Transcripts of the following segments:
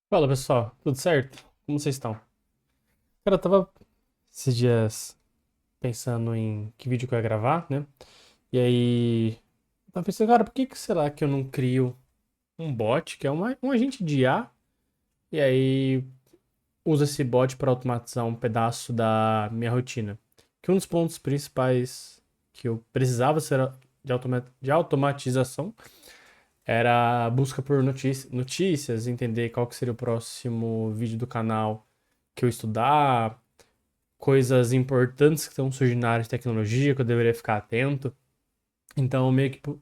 Fala pessoal, tudo certo? Como vocês estão? Cara, eu tava esses dias pensando em que vídeo que eu ia gravar, né? E aí, eu tava pensando, cara, por que que será que eu não crio um bot, que é um agente de IA, e aí uso esse bot para automatizar um pedaço da minha rotina? Que um dos pontos principais que eu precisava ser de automatização era a busca por notícias, entender qual que seria o próximo vídeo do canal que eu estudar, coisas importantes que estão surgindo na área de tecnologia que eu deveria ficar atento. Então, meio que por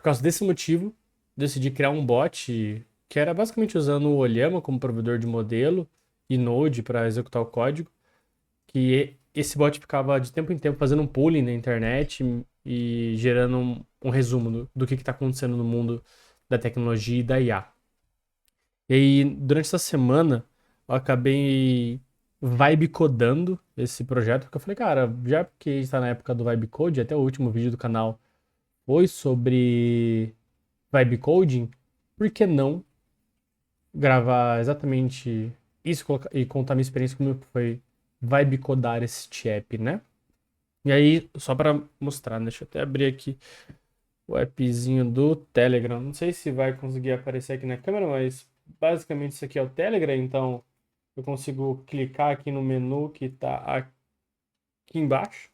causa desse motivo, decidi criar um bot que era basicamente usando o Olema como provedor de modelo e Node para executar o código, que esse bot ficava de tempo em tempo fazendo um pooling na internet e gerando um resumo do que está acontecendo no mundo da tecnologia e da IA. E aí, durante essa semana, eu acabei vibe codando esse projeto, porque eu falei, cara, já que está na época do vibe code, até o último vídeo do canal foi sobre vibe coding, por que não gravar exatamente isso e contar minha experiência como foi vibe codar este app, né? E aí, só para mostrar, né, deixa eu até abrir aqui o appzinho do Telegram. Não sei se vai conseguir aparecer aqui na câmera, mas basicamente isso aqui é o Telegram, então eu consigo clicar aqui no menu que está aqui embaixo,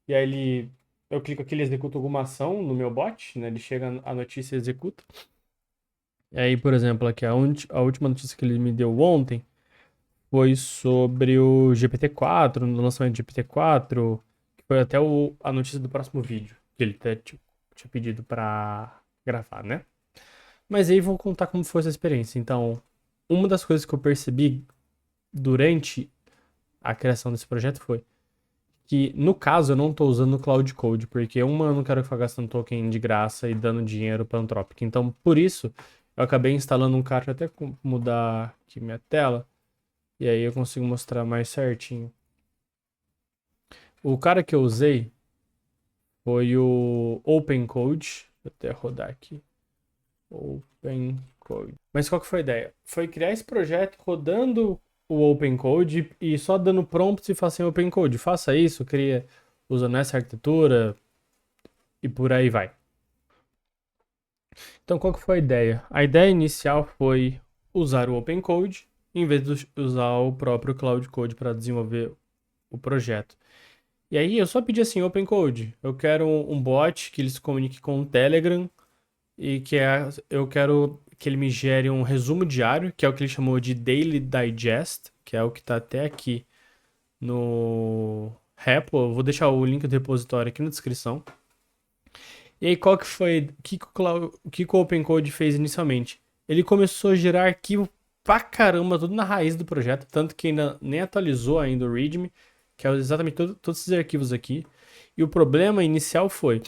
e aí eu clico aqui, ele executa alguma ação no meu bot, né? Ele chega a notícia e executa. E aí, por exemplo, aqui a última notícia que ele me deu ontem foi sobre o GPT-4, no lançamento do GPT-4, que foi até a notícia do próximo vídeo, que ele até tinha pedido para gravar, né? Mas aí vou contar como foi essa experiência. Então, uma das coisas que eu percebi durante a criação desse projeto foi que, no caso, eu não estou usando o Cloud Code, porque uma, eu não quero ficar gastando token de graça e dando dinheiro para Anthropic. Então, por isso, eu acabei instalando um cara, até mudar aqui minha tela, e aí eu consigo mostrar mais certinho. O cara que eu usei foi o OpenCode. Vou até rodar aqui. OpenCode. Mas qual que foi a ideia? Foi criar esse projeto rodando o OpenCode e só dando prompts e falar assim, OpenCode, faça isso, cria usando essa arquitetura e por aí vai. Então qual que foi a ideia? A ideia inicial foi usar o OpenCode em vez de usar o próprio Cloud Code para desenvolver o projeto. E aí eu só pedi assim, OpenCode, eu quero um bot que ele se comunique com o Telegram e eu quero que ele me gere um resumo diário, que é o que ele chamou de Daily Digest, que é o que está até aqui no repo. Eu vou deixar o link do repositório aqui na descrição. E aí, qual que foi, o que o OpenCode fez inicialmente? Ele começou a gerar arquivo pra caramba, tudo na raiz do projeto, tanto que ainda nem atualizou ainda o README, que é exatamente todos esses arquivos aqui. E o problema inicial foi,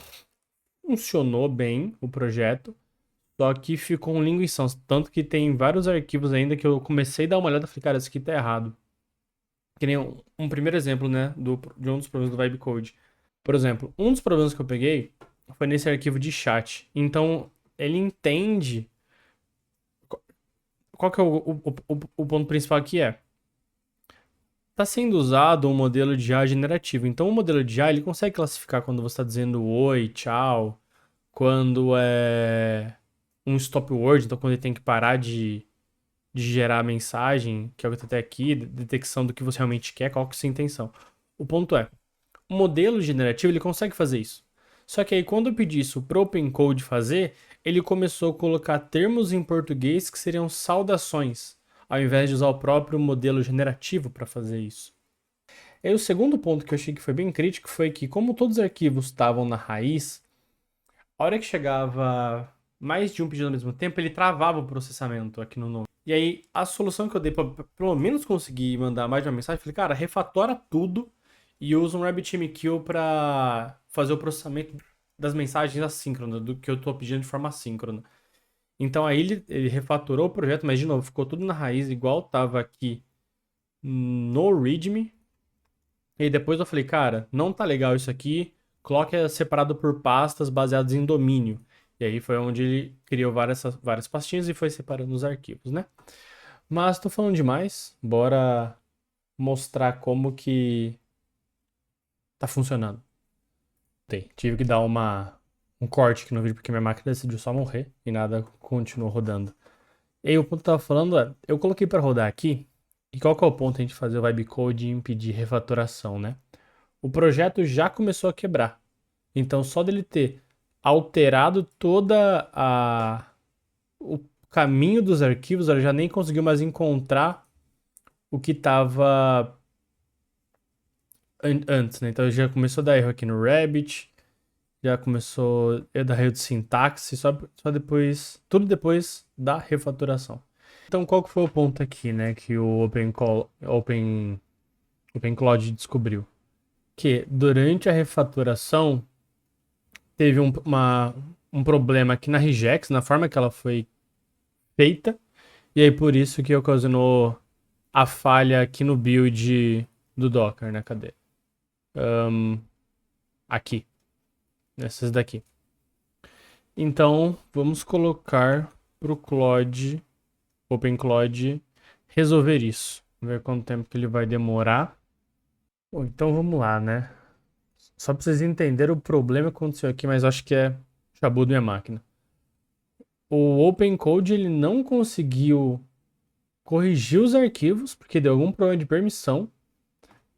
funcionou bem o projeto, só que ficou um linguição. Tanto que tem vários arquivos ainda que eu comecei a dar uma olhada e falei, cara, isso aqui tá errado. Que nem um primeiro exemplo, né, de um dos problemas do Vibe Code. Por exemplo, um dos problemas que eu peguei foi nesse arquivo de chat. Então, ele entende. Qual que é o ponto principal aqui é? Está sendo usado um modelo de IA generativo. Então, o modelo de IA ele consegue classificar quando você está dizendo oi, tchau, quando é um stop word, então quando ele tem que parar de gerar a mensagem, que é o que está até aqui, detecção do que você realmente quer, qual que é a sua intenção. O ponto é, o modelo generativo ele consegue fazer isso. Só que aí quando eu pedi isso para o OpenCode fazer, ele começou a colocar termos em português que seriam saudações, ao invés de usar o próprio modelo generativo para fazer isso. E aí o segundo ponto que eu achei que foi bem crítico foi que como todos os arquivos estavam na raiz, a hora que chegava mais de um pedido ao mesmo tempo, ele travava o processamento aqui no Node. E aí, a solução que eu dei para pelo menos conseguir mandar mais de uma mensagem, falei, cara, refatora tudo e usa um RabbitMQ para fazer o processamento das mensagens assíncronas, do que eu estou pedindo de forma assíncrona. Então aí ele refatorou o projeto, mas de novo, ficou tudo na raiz, igual estava aqui no README. E depois eu falei, cara, não tá legal isso aqui, coloque separado por pastas baseadas em domínio. E aí foi onde ele criou várias pastinhas e foi separando os arquivos, né? Mas tô falando demais, bora mostrar como que tá funcionando. Tive que dar um corte aqui no vídeo porque minha máquina decidiu só morrer e nada continuou rodando. E aí o ponto que eu tava falando é, eu coloquei pra rodar aqui, e qual que é o ponto a gente fazer o vibe code e impedir refatoração, né? O projeto já começou a quebrar. Então só dele ter alterado toda o caminho dos arquivos, ela já nem conseguiu mais encontrar o que estava antes, né? Então já começou a dar erro aqui no Rabbit, já começou a dar erro de sintaxe, só depois, tudo depois da refatoração. Então qual que foi o ponto aqui, né, que o OpenCloud descobriu? Que durante a refatoração teve um problema aqui na regex, na forma que ela foi feita, e aí por isso que ocasionou a falha aqui no build do Docker, né? Cadê? Aqui. Essas daqui. Então, vamos colocar pro Claude, OpenCloud, resolver isso. Vamos ver quanto tempo que ele vai demorar. Bom, então vamos lá, né? Só pra vocês entenderem o problema que aconteceu aqui, mas acho que é chabu da minha máquina. O OpenCode ele não conseguiu corrigir os arquivos, porque deu algum problema de permissão.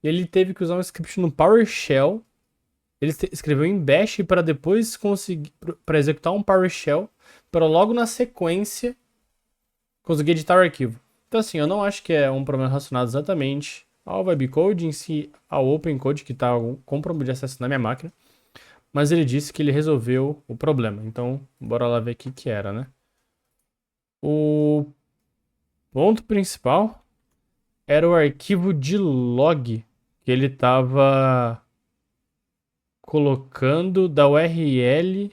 E ele teve que usar um script no PowerShell. Ele escreveu em Bash para depois conseguir para executar um PowerShell, para logo na sequência conseguir editar o arquivo. Então assim, eu não acho que é um problema relacionado exatamente ao Vibecode em si, ao OpenCode, que está com problema de acesso na minha máquina. Mas ele disse que ele resolveu o problema. Então, bora lá ver o que era, né? O ponto principal era o arquivo de log que ele estava colocando da URL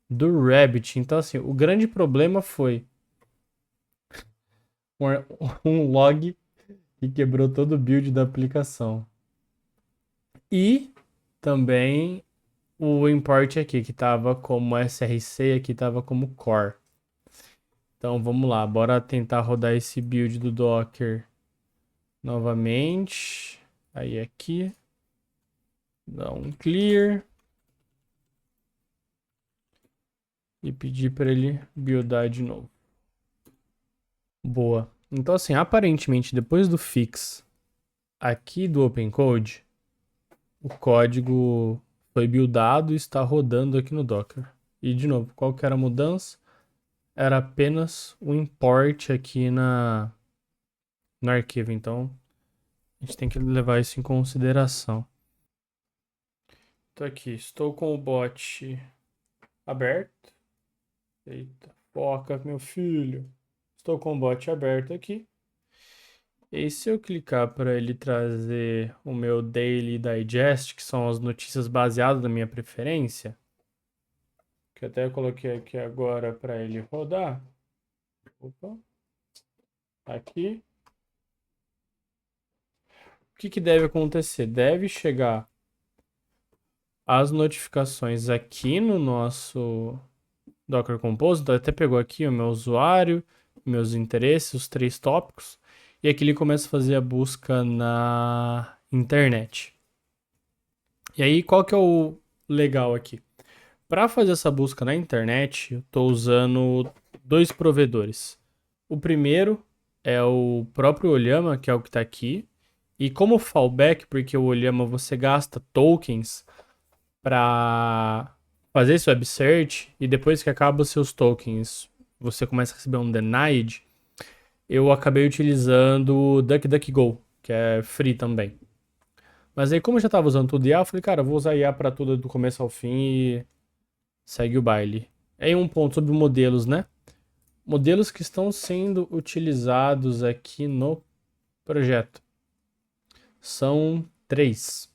do Rabbit. Então, assim, o grande problema foi um log que quebrou todo o build da aplicação. E também o import aqui, que estava como src, aqui estava como core. Então vamos lá, bora tentar rodar esse build do Docker novamente. Aí aqui, dá um clear. E pedir para ele buildar de novo. Boa. Então assim, aparentemente depois do fix aqui do OpenCode, o código foi buildado e está rodando aqui no Docker. E de novo, qual que era a mudança? Era apenas o import aqui no arquivo. Então, a gente tem que levar isso em consideração. Então aqui, estou com o bot aberto. Eita, foca, meu filho. Estou com o bot aberto aqui. E se eu clicar para ele trazer o meu Daily Digest, que são as notícias baseadas na minha preferência, que até eu coloquei aqui agora para ele rodar. Opa. Aqui. O que deve acontecer? Deve chegar as notificações aqui no nosso Docker Compose. Então, até pegou aqui o meu usuário, meus interesses, os 3 tópicos. E aqui ele começa a fazer a busca na internet. E aí, qual que é o legal aqui? Para fazer essa busca na internet, eu estou usando 2 provedores. O primeiro é o próprio Olhama, que é o que está aqui. E como fallback, porque o Olhama você gasta tokens para fazer esse web search, e depois que acaba os seus tokens, você começa a receber um denied, eu acabei utilizando o DuckDuckGo, que é free também. Mas aí, como eu já estava usando tudo IA, eu falei, cara, eu vou usar IA para tudo do começo ao fim e segue o baile. Aí um ponto sobre modelos, né? Modelos que estão sendo utilizados aqui no projeto. São 3.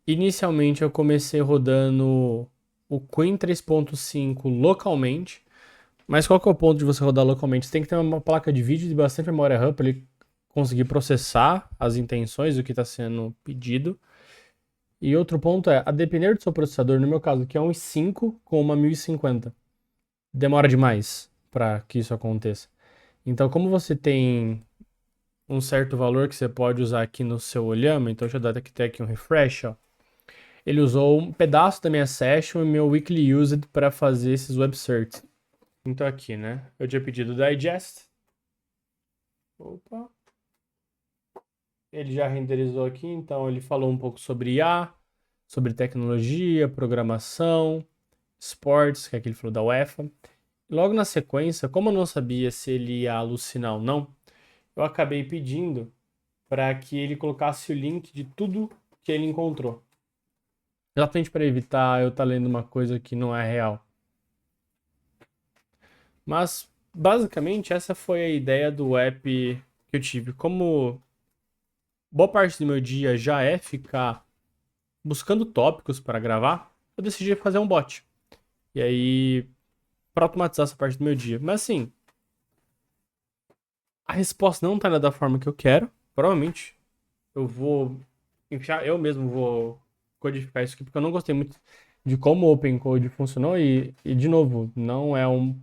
Inicialmente eu comecei rodando o Queen 3.5 localmente. Mas qual que é o ponto de você rodar localmente? Você tem que ter uma placa de vídeo de bastante memória RAM para ele conseguir processar as intenções do que está sendo pedido. E outro ponto é, a depender do seu processador, no meu caso, que é um i5 com uma 1050, demora demais para que isso aconteça. Então, como você tem um certo valor que você pode usar aqui no seu Olhama, então deixa eu dar aqui um refresh, ó. Ele usou um pedaço da minha session e meu weekly used para fazer esses web certs. Então aqui, né? Eu tinha pedido digest. Opa. Ele já renderizou aqui, então ele falou um pouco sobre IA, sobre tecnologia, programação, sports, que é aquele falou da UEFA. Logo na sequência, como eu não sabia se ele ia alucinar ou não, eu acabei pedindo para que ele colocasse o link de tudo que ele encontrou. Exatamente para evitar eu estar lendo uma coisa que não é real. Mas, basicamente, essa foi a ideia do app que eu tive. Como boa parte do meu dia já é ficar buscando tópicos para gravar, eu decidi fazer um bot. E aí, para automatizar essa parte do meu dia. Mas assim, a resposta não tá indo da forma que eu quero. Provavelmente eu vou enfiar, eu mesmo vou codificar isso aqui, porque eu não gostei muito de como o OpenCode funcionou. E de novo, não é um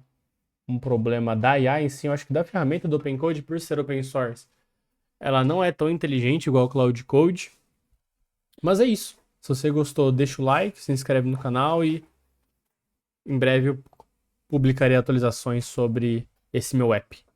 problema da IA em si, eu acho que da ferramenta do OpenCode, por ser open source, ela não é tão inteligente igual o Cloud Code. Mas é isso. Se você gostou, deixa o like, se inscreve no canal e em breve eu publicarei atualizações sobre esse meu app.